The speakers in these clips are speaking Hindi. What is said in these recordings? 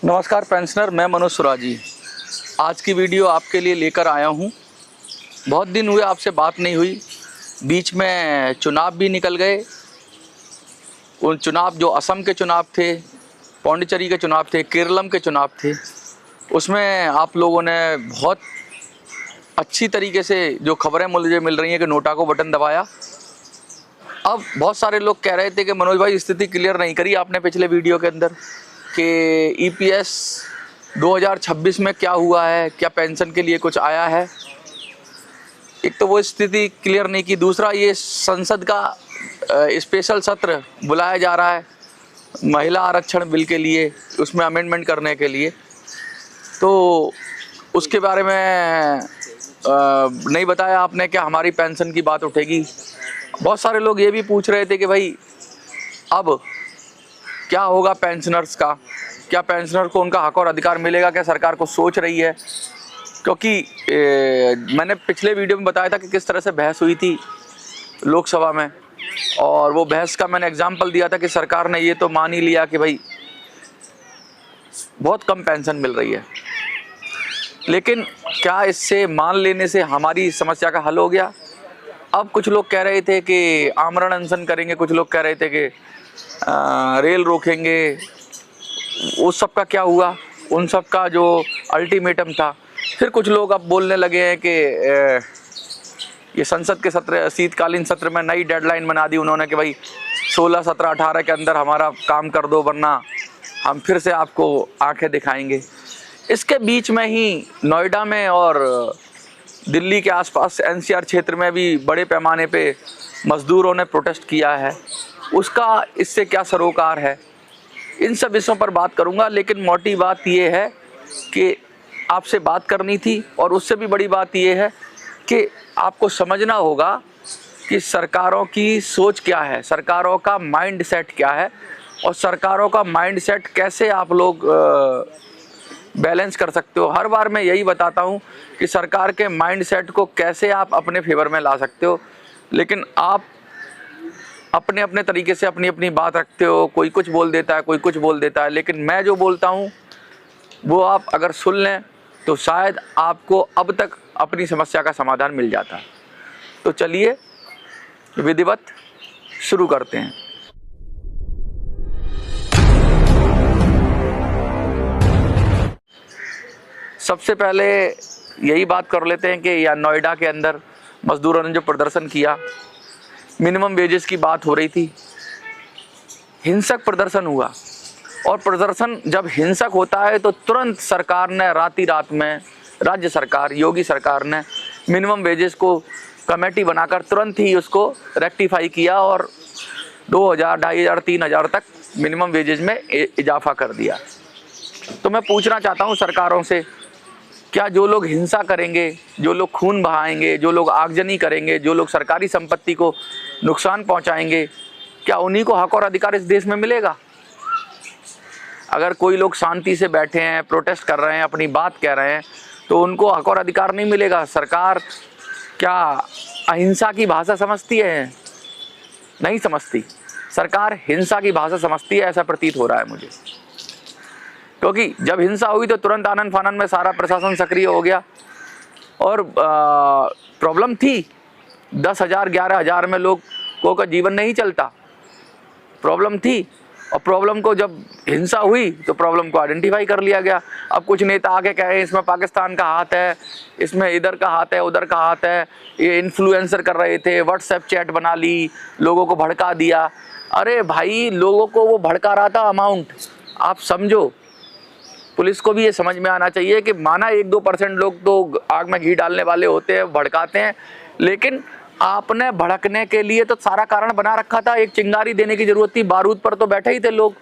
नमस्कार पेंशनर, मैं मनोज सुराजी। आज की वीडियो आपके लिए लेकर आया हूँ। बहुत दिन हुए आपसे बात नहीं हुई, बीच में चुनाव भी निकल गए। उन चुनाव जो असम के चुनाव थे, पौंडीचेरी के चुनाव थे, केरलम के चुनाव थे, उसमें आप लोगों ने बहुत अच्छी तरीके से जो खबरें मुझे मिल रही हैं कि नोटा को बटन दबाया। अब बहुत सारे लोग कह रहे थे कि मनोज भाई स्थिति क्लियर नहीं करी आपने पिछले वीडियो के अंदर कि ईपीएस 2026 में क्या हुआ है, क्या पेंशन के लिए कुछ आया है। एक तो वो स्थिति क्लियर नहीं की, दूसरा ये संसद का स्पेशल सत्र बुलाया जा रहा है महिला आरक्षण बिल के लिए, उसमें अमेंडमेंट करने के लिए, तो उसके बारे में नहीं बताया आपने क्या हमारी पेंशन की बात उठेगी। बहुत सारे लोग ये भी पूछ रहे थे कि भाई अब क्या होगा पेंशनर्स का, क्या पेंशनर को उनका हक और अधिकार मिलेगा, क्या सरकार को सोच रही है। क्योंकि मैंने पिछले वीडियो में बताया था कि किस तरह से बहस हुई थी लोकसभा में, और वो बहस का मैंने एग्जाम्पल दिया था कि सरकार ने ये तो मान ही लिया कि भाई बहुत कम पेंशन मिल रही है। लेकिन क्या इससे मान लेने से हमारी समस्या का हल हो गया? अब कुछ लोग कह रहे थे कि आमरण अनशन करेंगे, कुछ लोग कह रहे थे कि रेल रोकेंगे। उस सब का क्या हुआ? उन सब का जो अल्टीमेटम था, फिर कुछ लोग अब बोलने लगे हैं कि ये संसद के सत्र, शीतकालीन सत्र में नई डेडलाइन बना दी उन्होंने कि भाई 16, 17, 18 के अंदर हमारा काम कर दो, वरना हम फिर से आपको आंखें दिखाएंगे। इसके बीच में ही नोएडा में और दिल्ली के आसपास एनसीआर क्षेत्र में भी बड़े पैमाने पे मजदूरों ने प्रोटेस्ट किया है। उसका इससे क्या सरोकार है, इन सब विषयों पर बात करूंगा। लेकिन मोटी बात ये है कि आपसे बात करनी थी, और उससे भी बड़ी बात ये है कि आपको समझना होगा कि सरकारों की सोच क्या है, सरकारों का माइंड सेट क्या है, और सरकारों का माइंड सेट कैसे आप लोग बैलेंस कर सकते हो। हर बार मैं यही बताता हूँ कि सरकार के माइंड सेट को कैसे आप अपने फेवर में ला सकते हो, लेकिन आप अपने अपने तरीके से अपनी अपनी बात रखते हो। कोई कुछ बोल देता है, कोई कुछ बोल देता है, लेकिन मैं जो बोलता हूँ वो आप अगर सुन लें तो शायद आपको अब तक अपनी समस्या का समाधान मिल जाता। तो चलिए विधिवत शुरू करते हैं। सबसे पहले यही बात कर लेते हैं कि या नोएडा के अंदर मजदूरों ने जो प्रदर्शन किया, मिनिमम वेजेस की बात हो रही थी, हिंसक प्रदर्शन हुआ। और प्रदर्शन जब हिंसक होता है तो तुरंत सरकार ने रात में, राज्य सरकार, योगी सरकार ने मिनिमम वेजेस को कमेटी बनाकर तुरंत ही उसको रेक्टिफाई किया और 2000, 2500, 3000 तक मिनिमम वेजेस में इजाफा कर दिया। तो मैं पूछना चाहता हूँ सरकारों से, क्या जो लोग हिंसा करेंगे, जो लोग खून बहाएंगे, जो लोग आगजनी करेंगे, जो लोग सरकारी संपत्ति को नुकसान पहुंचाएंगे, क्या उन्हीं को हक और अधिकार इस देश में मिलेगा? अगर कोई लोग शांति से बैठे हैं, प्रोटेस्ट कर रहे हैं, अपनी बात कह रहे हैं, तो उनको हक और अधिकार नहीं मिलेगा? सरकार क्या अहिंसा की भाषा समझती है? नहीं समझती। सरकार हिंसा की भाषा समझती है, ऐसा प्रतीत हो रहा है मुझे। क्योंकि जब हिंसा हुई तो तुरंत आनन फानन में सारा प्रशासन सक्रिय हो गया, और प्रॉब्लम थी। 10,000, 11,000 में लोगों का जीवन नहीं चलता, प्रॉब्लम थी। और प्रॉब्लम को जब हिंसा हुई तो प्रॉब्लम को आइडेंटिफाई कर लिया गया। अब कुछ नेता आके कहे इसमें पाकिस्तान का हाथ है, इसमें इधर का हाथ है, उधर का हाथ है, ये इन्फ्लुएंसर कर रहे थे, व्हाट्सएप चैट बना ली, लोगों को भड़का दिया। अरे भाई, लोगों को वो भड़का रहा था अमाउंट, आप समझो। पुलिस को भी ये समझ में आना चाहिए कि माना 1-2% लोग तो आग में घी डालने वाले होते हैं, भड़काते हैं, लेकिन आपने भड़कने के लिए तो सारा कारण बना रखा था। एक चिंगारी देने की जरूरत थी, बारूद पर तो बैठे ही थे लोग।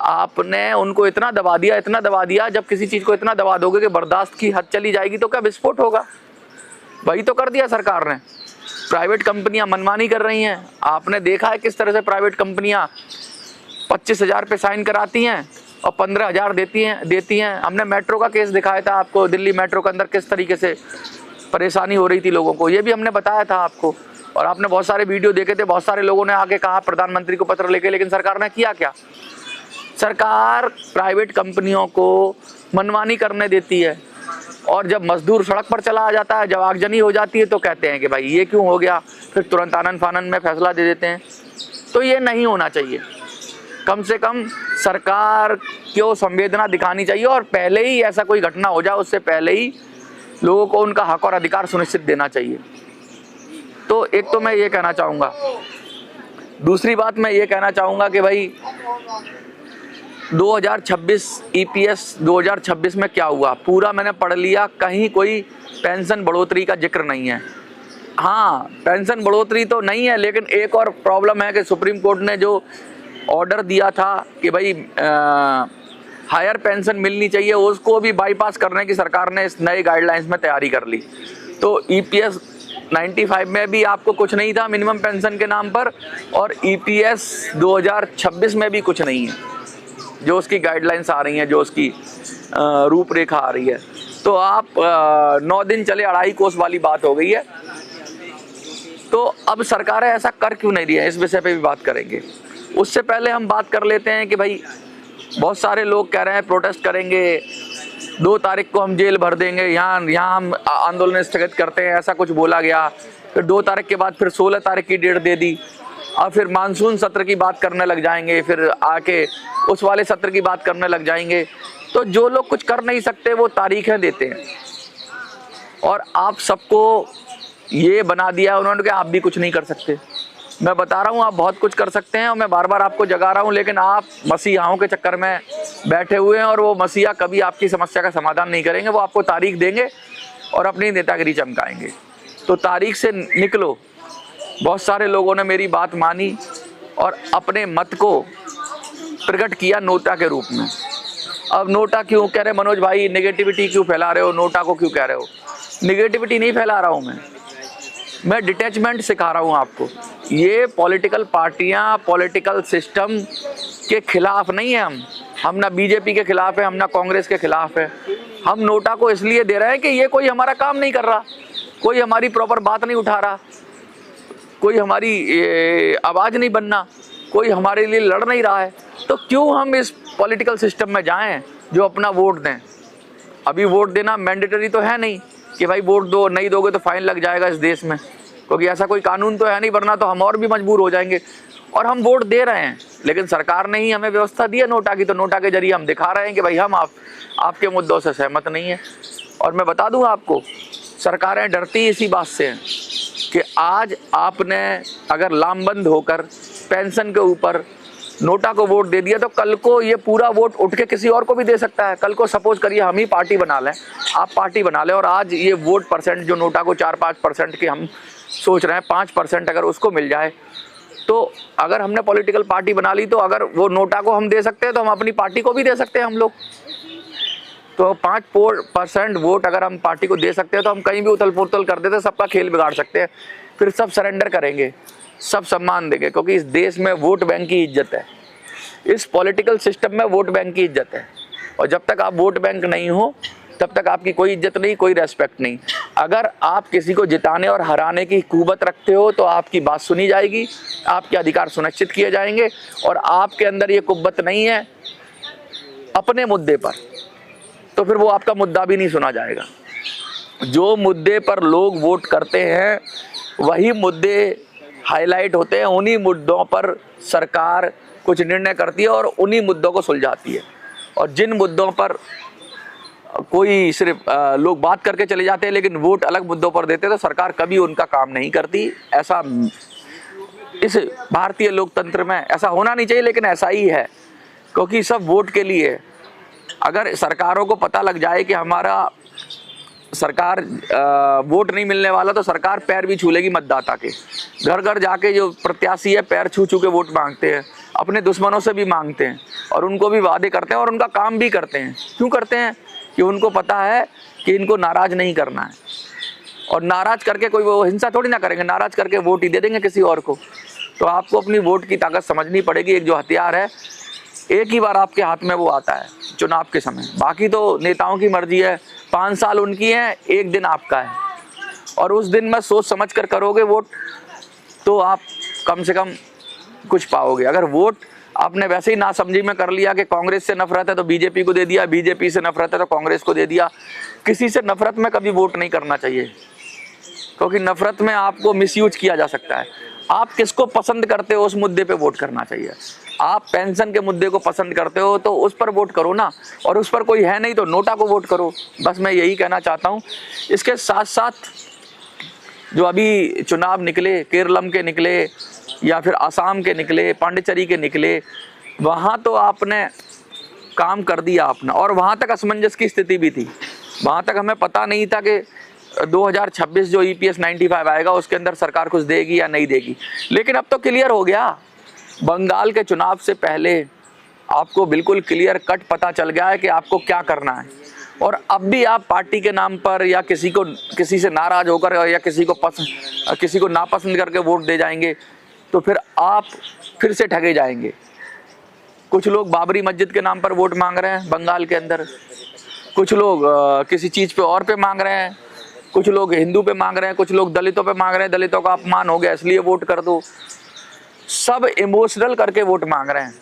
आपने उनको इतना दबा दिया, इतना दबा दिया। जब किसी चीज़ को इतना दबा दोगे कि बर्दाश्त की हद चली जाएगी तो क्या विस्फोट होगा? वही तो कर दिया सरकार ने। प्राइवेट कंपनियां मनमानी कर रही हैं। आपने देखा है किस तरह से प्राइवेट कंपनियां 25,000 पे साइन कराती हैं और 15,000 देती हैं। हमने मेट्रो का केस दिखाया था आपको, दिल्ली मेट्रो के अंदर किस तरीके से परेशानी हो रही थी लोगों को, ये भी हमने बताया था आपको। और आपने बहुत सारे वीडियो देखे थे, बहुत सारे लोगों ने आके कहा प्रधानमंत्री को पत्र लेके, लेकिन सरकार ने किया क्या? सरकार प्राइवेट कंपनियों को मनमानी करने देती है, और जब मजदूर सड़क पर चला आ जाता है, जब आगजनी हो जाती है, तो कहते हैं कि भाई ये क्यों हो गया, फिर तुरंत आनन फानन में फैसला दे देते हैं। तो ये नहीं होना चाहिए। कम से कम सरकार को संवेदना दिखानी चाहिए, और पहले ही ऐसा कोई घटना हो जाए उससे पहले ही लोगों को उनका हक और अधिकार सुनिश्चित देना चाहिए। तो एक तो मैं ये कहना चाहूँगा। दूसरी बात मैं ये कहना चाहूँगा कि भाई 2026 ईपीएस 2026 में क्या हुआ पूरा मैंने पढ़ लिया, कहीं कोई पेंशन बढ़ोतरी का जिक्र नहीं है। हाँ, पेंशन बढ़ोतरी तो नहीं है, लेकिन एक और प्रॉब्लम है कि सुप्रीम कोर्ट ने जो ऑर्डर दिया था कि भाई हायर पेंशन मिलनी चाहिए, उसको भी बाईपास करने की सरकार ने इस नए गाइडलाइंस में तैयारी कर ली। तो ईपीएस 95 में भी आपको कुछ नहीं था मिनिमम पेंशन के नाम पर, और ईपीएस 2026 में भी कुछ नहीं है। जो उसकी गाइडलाइंस आ रही हैं, जो उसकी रूपरेखा आ रही है, तो आप 9 दिन चले 2.5 कोस वाली बात हो गई है। तो अब सरकारें ऐसा कर क्यों नहीं रही है, इस विषय पे भी बात करेंगे। उससे पहले हम बात कर लेते हैं कि भाई बहुत सारे लोग कह रहे हैं प्रोटेस्ट करेंगे, 2 तारीख को हम जेल भर देंगे, यहाँ हम आंदोलन स्थगित करते हैं, ऐसा कुछ बोला गया। फिर 2 तारीख के बाद फिर 16 तारीख की डेट दे दी, और फिर मानसून सत्र की बात करने लग जाएंगे, फिर आके उस वाले सत्र की बात करने लग जाएंगे। तो जो लोग कुछ कर नहीं सकते वो तारीखें देते हैं, और आप सबको ये बना दिया उन्होंने कि आप भी कुछ नहीं कर सकते। मैं बता रहा हूँ आप बहुत कुछ कर सकते हैं, और मैं बार बार आपको जगा रहा हूँ, लेकिन आप मसीहाओं के चक्कर में बैठे हुए हैं, और वो मसीहा कभी आपकी समस्या का समाधान नहीं करेंगे। वो आपको तारीख देंगे और अपनी नेतागिरी चमकाएंगे। तो तारीख से निकलो। बहुत सारे लोगों ने मेरी बात मानी और अपने मत को प्रकट किया नोटा के रूप में। अब नोटा क्यों कह रहे मनोज भाई, नेगेटिविटी क्यों फैला रहे हो, नोटा को क्यों कह रहे हो? नेगेटिविटी नहीं फैला रहा हूँ मैं डिटैचमेंट सिखा रहा हूँ आपको। ये पॉलिटिकल पार्टियाँ पॉलिटिकल सिस्टम के खिलाफ नहीं है। हम ना बीजेपी के खिलाफ है, हम ना कांग्रेस के खिलाफ है। हम नोटा को इसलिए दे रहे हैं कि ये कोई हमारा काम नहीं कर रहा, कोई हमारी प्रॉपर बात नहीं उठा रहा, कोई हमारी आवाज़ नहीं बनना, कोई हमारे लिए लड़ नहीं रहा है। तो क्यों हम इस पॉलिटिकल सिस्टम में जाएं जो अपना वोट दें? अभी वोट देना मैंडेटरी तो है नहीं कि भाई वोट दो, नहीं दोगे तो फाइन लग जाएगा इस देश में, क्योंकि ऐसा कोई कानून तो है नहीं, वरना तो हम और भी मजबूर हो जाएंगे। और हम वोट दे रहे हैं, लेकिन सरकार ने ही हमें व्यवस्था दी है नोटा की, तो नोटा के जरिए हम दिखा रहे हैं कि भाई हम आपके मुद्दों से सहमत नहीं है। और मैं बता दूं आपको, सरकारें डरती इसी बात से हैं कि आज आपने अगर लामबंद होकर पेंशन के ऊपर नोटा को वोट दे दिया, तो कल को ये पूरा वोट उठ के किसी और को भी दे सकता है। कल को सपोज करिए हम ही पार्टी बना लें, आप पार्टी बना लें, और आज ये वोट परसेंट जो नोटा को 4-5% की हम सोच रहे हैं, 5% अगर उसको मिल जाए, तो अगर हमने पॉलिटिकल पार्टी बना ली, तो अगर वो नोटा को हम दे सकते हैं तो हम अपनी पार्टी को भी दे सकते हैं हम लोग। तो 5% वोट अगर हम पार्टी को दे सकते हैं, तो हम कहीं भी उथल पुथल कर देते, सबका खेल बिगाड़ सकते हैं। फिर सब सरेंडर करेंगे, सब सम्मान देंगे, क्योंकि इस देश में वोट बैंक की इज्जत है, इस पॉलिटिकल सिस्टम में वोट बैंक की इज्जत है। और जब तक आप वोट बैंक नहीं हो, तब तक आपकी कोई इज्जत नहीं, कोई रेस्पेक्ट नहीं। अगर आप किसी को जिताने और हराने की कुव्वत रखते हो, तो आपकी बात सुनी जाएगी, आपके अधिकार सुनिश्चित किए जाएंगे। और आपके अंदर ये कुव्वत नहीं है अपने मुद्दे पर, तो फिर वो आपका मुद्दा भी नहीं सुना जाएगा। जो मुद्दे पर लोग वोट करते हैं वही मुद्दे हाईलाइट होते हैं, उन्हीं मुद्दों पर सरकार कुछ निर्णय करती है और उन्हीं मुद्दों को सुलझाती है। और जिन मुद्दों पर कोई सिर्फ लोग बात करके चले जाते हैं लेकिन वोट अलग मुद्दों पर देते हैं, तो सरकार कभी उनका काम नहीं करती। ऐसा इस भारतीय लोकतंत्र में ऐसा होना नहीं चाहिए, लेकिन ऐसा ही है, क्योंकि सब वोट के लिए। अगर सरकारों को पता लग जाए कि हमारा सरकार वोट नहीं मिलने वाला, तो सरकार पैर भी छू लेगी मतदाता के। घर घर जाके जो प्रत्याशी है पैर छू छू के वोट मांगते हैं, अपने दुश्मनों से भी मांगते हैं, और उनको भी वादे करते हैं और उनका काम भी करते हैं। क्यों करते हैं? कि उनको पता है कि इनको नाराज नहीं करना है, और नाराज करके कोई वो हिंसा थोड़ी ना करेंगे, नाराज करके वोट ही दे देंगे किसी और को। तो आपको अपनी वोट की ताकत समझनी पड़ेगी। एक जो हथियार है, एक ही बार आपके हाथ में वो आता है चुनाव के समय, बाकी तो नेताओं की मर्जी है। 5 साल उनकी है, 1 दिन आपका है, और उस दिन में सोच समझ कर करोगे वोट, तो आप कम से कम कुछ पाओगे। अगर वोट आपने वैसे ही नासमझी में कर लिया कि कांग्रेस से नफरत है तो बीजेपी को दे दिया, बीजेपी से नफरत है तो कांग्रेस को दे दिया। किसी से नफरत में कभी वोट नहीं करना चाहिए, क्योंकि नफरत में आपको मिसयूज किया जा सकता है। आप किसको पसंद करते हो उस मुद्दे पे वोट करना चाहिए। आप पेंशन के मुद्दे को पसंद करते हो तो उस पर वोट करो ना, और उस पर कोई है नहीं तो नोटा को वोट करो। बस मैं यही कहना चाहता हूँ। इसके साथ साथ जो अभी चुनाव निकले, केरलम के निकले या फिर असम के निकले, पांडिचेरी के निकले, वहाँ तो आपने काम कर दिया अपना, और वहाँ तक असमंजस की स्थिति भी थी। वहाँ तक हमें पता नहीं था कि 2026 जो EPS 95 आएगा उसके अंदर सरकार कुछ देगी या नहीं देगी, लेकिन अब तो क्लियर हो गया। बंगाल के चुनाव से पहले आपको बिल्कुल क्लियर कट पता चल गया है कि आपको क्या करना है, और अब भी आप पार्टी के नाम पर या किसी से नाराज होकर या किसी को नापसंद करके वोट दे जाएंगे तो फिर आप फिर से ठगे जाएंगे। कुछ लोग बाबरी मस्जिद के नाम पर वोट मांग रहे हैं बंगाल के अंदर, कुछ लोग किसी चीज़ पे और पे मांग रहे हैं, कुछ लोग हिंदू पे मांग रहे हैं, कुछ लोग दलितों पे मांग रहे हैं, दलितों का अपमान हो गया इसलिए वोट कर दो। सब इमोशनल करके वोट मांग रहे हैं,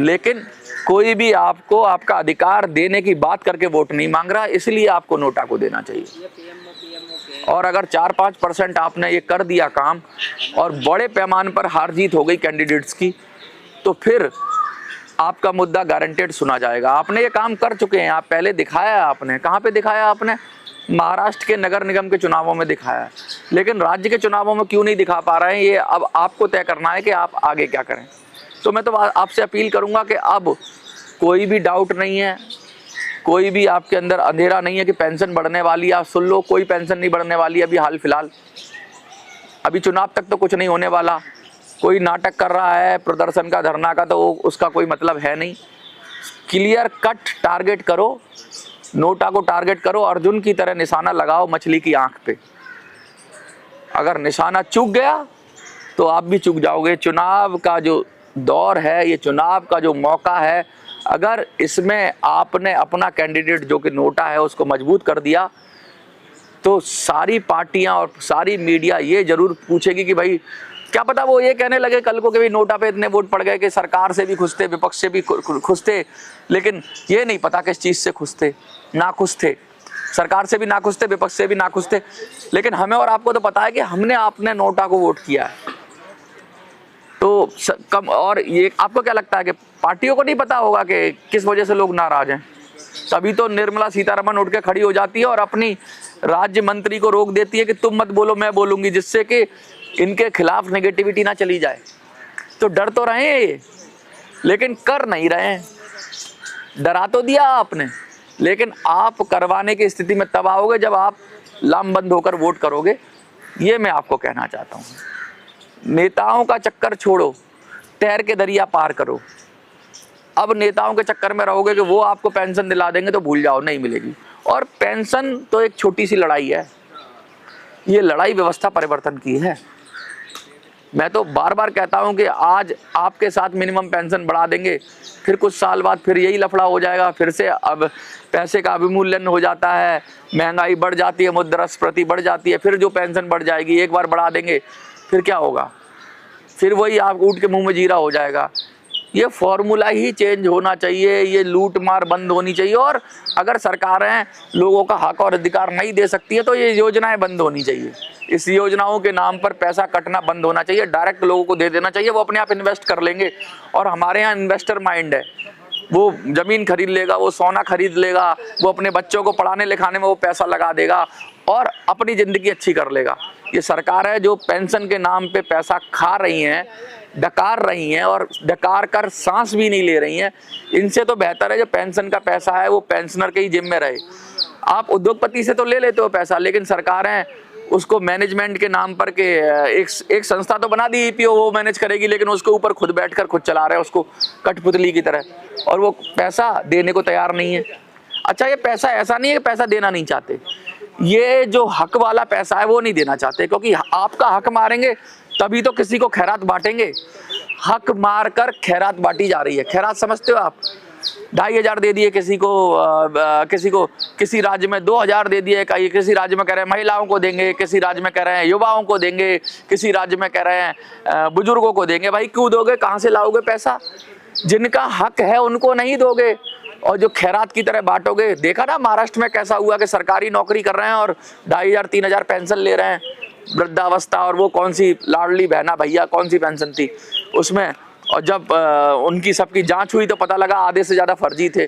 लेकिन कोई भी आपको आपका अधिकार देने की बात करके वोट नहीं मांग रहा, इसलिए आपको नोटा को देना चाहिए। और अगर 4-5% आपने ये कर दिया काम और बड़े पैमाने पर हार जीत हो गई कैंडिडेट्स की, तो फिर आपका मुद्दा गारंटेड सुना जाएगा। आपने ये काम कर चुके हैं, आप पहले दिखाया है आपने। कहाँ पे दिखाया आपने? महाराष्ट्र के नगर निगम के चुनावों में दिखाया, लेकिन राज्य के चुनावों में क्यों नहीं दिखा पा रहे हैं, ये अब आपको तय करना है कि आप आगे क्या करें। तो मैं तो आपसे अपील करूंगा कि अब कोई भी डाउट नहीं है, कोई भी आपके अंदर अंधेरा नहीं है कि पेंशन बढ़ने वाली है। आप सुन लो, कोई पेंशन नहीं बढ़ने वाली अभी हाल फिलहाल। अभी चुनाव तक तो कुछ नहीं होने वाला। कोई नाटक कर रहा है प्रदर्शन का, धरना का, तो उसका कोई मतलब है नहीं। क्लियर कट टारगेट करो, नोटा को टारगेट करो, अर्जुन की तरह निशाना लगाओ मछली की आंख पे। अगर निशाना चूक गया तो आप भी चूक जाओगे। चुनाव का जो दौर है, ये चुनाव का जो मौका है, अगर इसमें आपने अपना कैंडिडेट जो कि नोटा है उसको मजबूत कर दिया तो सारी पार्टियां और सारी मीडिया ये जरूर पूछेगी कि भाई क्या पता वो ये कहने लगे कल को कि भाई नोटा पे इतने वोट पड़ गए कि सरकार से भी खुश थे, विपक्ष से भी खुश थे, लेकिन ये नहीं पता किस चीज़ से खुश थे, नाखुश थे। सरकार से भी नाखुश थे, विपक्ष से भी नाखुश थे, लेकिन हमें और आपको तो पता है कि हमने आपने नोटा को वोट किया है। तो कम, और ये आपको क्या लगता है कि पार्टियों को नहीं पता होगा कि किस वजह से लोग नाराज हैं? तभी तो निर्मला सीतारमण उठ के खड़ी हो जाती है और अपनी राज्य मंत्री को रोक देती है कि तुम मत बोलो, मैं बोलूंगी, जिससे कि इनके खिलाफ नेगेटिविटी ना चली जाए। तो डर तो रहे हैं ये, लेकिन कर नहीं रहे हैं। डरा तो दिया आपने, लेकिन आप करवाने की स्थिति में तब आओगे जब आप लामबंद होकर वोट करोगे। ये मैं आपको कहना चाहता हूँ। नेताओं का चक्कर छोड़ो, तैर के दरिया पार करो। अब नेताओं के चक्कर में रहोगे कि वो आपको पेंशन दिला देंगे तो भूल जाओ, नहीं मिलेगी। और पेंशन तो एक छोटी सी लड़ाई है, ये लड़ाई व्यवस्था परिवर्तन की है। मैं तो बार बार कहता हूं कि आज आपके साथ मिनिमम पेंशन बढ़ा देंगे, फिर कुछ साल बाद फिर यही लफड़ा हो जाएगा, फिर से अब पैसे का अवमूल्यन हो जाता है, महंगाई बढ़ जाती है, मुद्रास्फीति बढ़ जाती है, फिर जो पेंशन बढ़ जाएगी, एक बार बढ़ा देंगे फिर क्या होगा, फिर वही आप ऊँट के मुंह में जीरा हो जाएगा। ये फॉर्मूला ही चेंज होना चाहिए, ये लूट मार बंद होनी चाहिए। और अगर सरकारें लोगों का हक और अधिकार नहीं दे सकती है तो ये योजनाएं बंद होनी चाहिए। इस योजनाओं के नाम पर पैसा कटना बंद होना चाहिए, डायरेक्ट लोगों को दे देना चाहिए, वो अपने आप इन्वेस्ट कर लेंगे। और हमारे यहाँ इन्वेस्टर माइंड है, वो ज़मीन खरीद लेगा, वो सोना खरीद लेगा, वो अपने बच्चों को पढ़ाने लिखाने में वो पैसा लगा देगा और अपनी ज़िंदगी अच्छी कर लेगा। ये सरकार है जो पेंशन के नाम पे पैसा खा रही हैं, डकार रही हैं और डकार कर सांस भी नहीं ले रही हैं। इनसे तो बेहतर है जो पेंशन का पैसा है वो पेंशनर के ही जिम्मे में रहे। आप उद्योगपति से तो ले लेते हो पैसा, लेकिन सरकारें उसको मैनेजमेंट के नाम पर के एक संस्था तो बना दी EPO, वो मैनेज करेगी, लेकिन उसके ऊपर खुद बैठकर खुद चला रहे हैं उसको कठपुतली की तरह, और वो पैसा देने को तैयार नहीं है। अच्छा, ये पैसा ऐसा नहीं है कि पैसा देना नहीं चाहते, ये जो हक वाला पैसा है वो नहीं देना चाहते, क्योंकि आपका हक मारेंगे तभी तो किसी को खैरात बांटेंगे। हक मार कर खैरात बांटी जा रही है। खैरात समझते हो आप? 2,500 दे दिए किसी को किसी राज्य में 2,000 दे दिए, किसी राज्य में कह रहे हैं महिलाओं को देंगे, किसी राज्य में कह रहे हैं युवाओं को देंगे, किसी राज्य में कह रहे हैं बुजुर्गों को देंगे। भाई क्यों दोगे, कहाँ से लाओगे पैसा? जिनका हक है उनको नहीं दोगे और जो खैरात की तरह बांटोगे। देखा ना महाराष्ट्र में कैसा हुआ कि सरकारी नौकरी कर रहे हैं और 2,500-3,000 पेंशन ले रहे हैं वृद्धावस्था, और वो कौन सी लाडली बहना भैया कौन सी पेंशन थी उसमें, और जब उनकी सबकी जांच हुई तो पता लगा आधे से ज़्यादा फर्जी थे।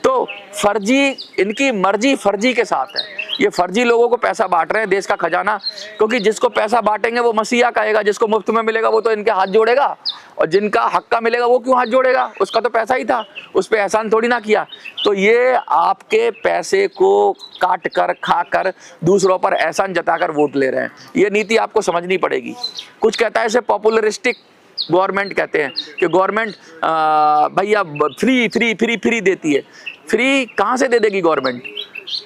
तो फर्जी, इनकी मर्जी फर्जी के साथ है। ये फर्जी लोगों को पैसा बांट रहे हैं, देश का खजाना, क्योंकि जिसको पैसा बांटेंगे वो मसीहा कहेगा, जिसको मुफ्त में मिलेगा वो तो इनके हाथ जोड़ेगा, और जिनका हक का मिलेगा वो क्यों हाथ जोड़ेगा? उसका तो पैसा ही था, उस पर एहसान थोड़ी ना किया। तो ये आपके पैसे को काट कर खा कर दूसरों पर एहसान जताकर वोट ले रहे हैं। ये नीति आपको समझनी पड़ेगी। कुछ कहता है इसे पॉपुलरिस्टिक गवर्नमेंट कहते हैं कि गवर्नमेंट भैया फ्री फ्री फ्री फ्री देती है। फ्री कहाँ से दे देगी गवर्नमेंट?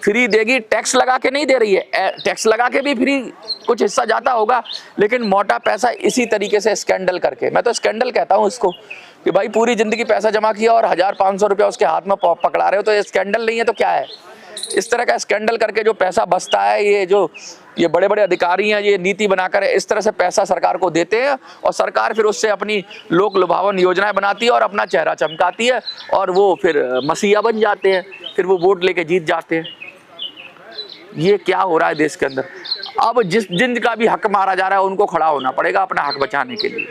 फ्री देगी, टैक्स लगा के नहीं दे रही है। टैक्स लगा के भी फ्री कुछ हिस्सा जाता होगा, लेकिन मोटा पैसा इसी तरीके से स्कैंडल करके, मैं तो स्कैंडल कहता हूँ इसको, कि भाई पूरी जिंदगी पैसा जमा किया और 1,000-500 रुपया उसके हाथ में पकड़ा रहे हो, तो ये स्कैंडल नहीं है तो क्या है? इस तरह का स्कैंडल करके जो पैसा बचता है, ये बड़े बड़े अधिकारी हैं, ये नीति बनाकर इस तरह से पैसा सरकार को देते हैं, और सरकार फिर उससे अपनी लोक लुभावन योजनाएं बनाती है और अपना चेहरा चमकाती है, और वो फिर मसीहा बन जाते हैं, फिर वो वोट लेके जीत जाते हैं। ये क्या हो रहा है देश के अंदर? अब जिनका भी हक मारा जा रहा है उनको खड़ा होना पड़ेगा अपना हक बचाने के लिए,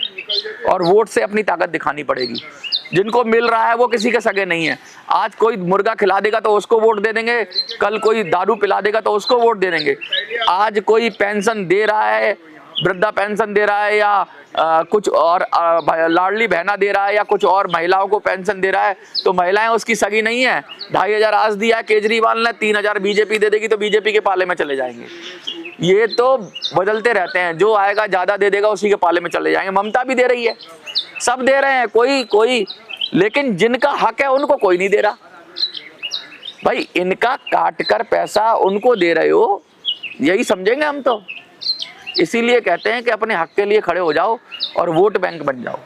और वोट से अपनी ताकत दिखानी पड़ेगी। जिनको मिल रहा है वो किसी के सगे नहीं है। आज कोई मुर्गा खिला देगा तो उसको वोट दे देंगे, कल कोई दारू पिला देगा तो उसको वोट दे देंगे। आज कोई पेंशन दे रहा है, वृद्धा पेंशन दे रहा है, या कुछ और लाडली बहना दे रहा है, या कुछ और महिलाओं को पेंशन दे रहा है, तो महिलाएं उसकी सगी नहीं है। 2,500 आज दिया है केजरीवाल ने, 3,000 बीजेपी दे देगी तो बीजेपी के पाले में चले जाएंगे। ये तो बदलते रहते हैं, जो आएगा ज्यादा दे देगा उसी के पाले में चले जाएंगे। ममता भी दे रही है, सब दे रहे हैं, कोई लेकिन जिनका हक है उनको कोई नहीं दे रहा। भाई इनका काट कर पैसा उनको दे रहे हो, यही समझेंगे हम तो। इसीलिए कहते हैं कि अपने हक के लिए खड़े हो जाओ और वोट बैंक बन जाओ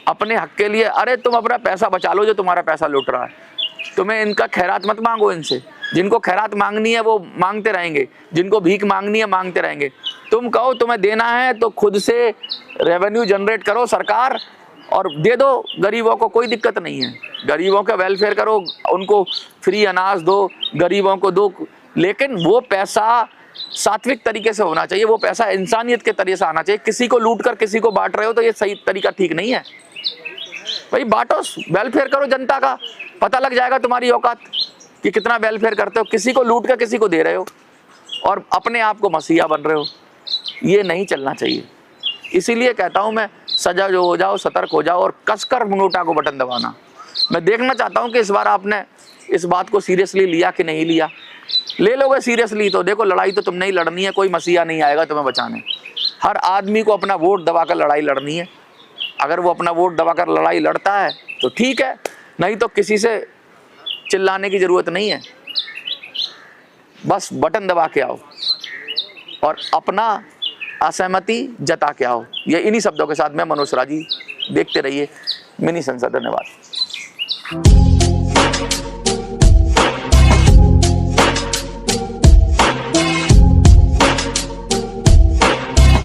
अपने हक के लिए। अरे तुम अपना पैसा बचा लो जो तुम्हारा पैसा लूट रहा है, तुम्हें इनका खैरात मत मांगो इनसे। जिनको खैरात मांगनी है वो मांगते रहेंगे, जिनको भीख मांगनी है मांगते रहेंगे। तुम कहो तुम्हें देना है तो खुद से रेवेन्यू जनरेट करो सरकार और दे दो गरीबों को, कोई दिक्कत नहीं है। गरीबों का वेलफेयर करो, उनको फ्री अनाज दो, गरीबों को दो, लेकिन वो पैसा सात्विक तरीके से होना चाहिए, वो पैसा इंसानियत के तरीके से आना चाहिए। किसी को लूट कर किसी को बांट रहे हो तो ये सही तरीका ठीक नहीं है। भाई बांटो, वेलफेयर करो जनता का, पता लग जाएगा तुम्हारी औकात कि कितना वेलफेयर करते हो। किसी को लूट कर किसी को दे रहे हो और अपने आप को मसीहा बन रहे हो, ये नहीं चलना चाहिए। इसीलिए कहता हूं मैं, सजग हो जाओ, सतर्क हो जाओ और कसकर नोटा को बटन दबाना। मैं देखना चाहता हूं कि इस बार आपने इस बात को सीरियसली लिया कि नहीं लिया। ले लोगे सीरियसली तो देखो लड़ाई तो तुमने ही लड़नी है, कोई मसीहा नहीं आएगा तुम्हें बचाने। हर आदमी को अपना वोट दबाकर लड़ाई लड़नी है। अगर वो अपना वोट दबाकर लड़ाई लड़ता है तो ठीक है, नहीं तो किसी से चिल्लाने की जरूरत नहीं है। बस बटन दबा के आओ और अपना असहमति जता के आओ। ये इन्हीं शब्दों के साथ मैं मनोज राजी, देखते रहिए मिनी संसद। धन्यवाद।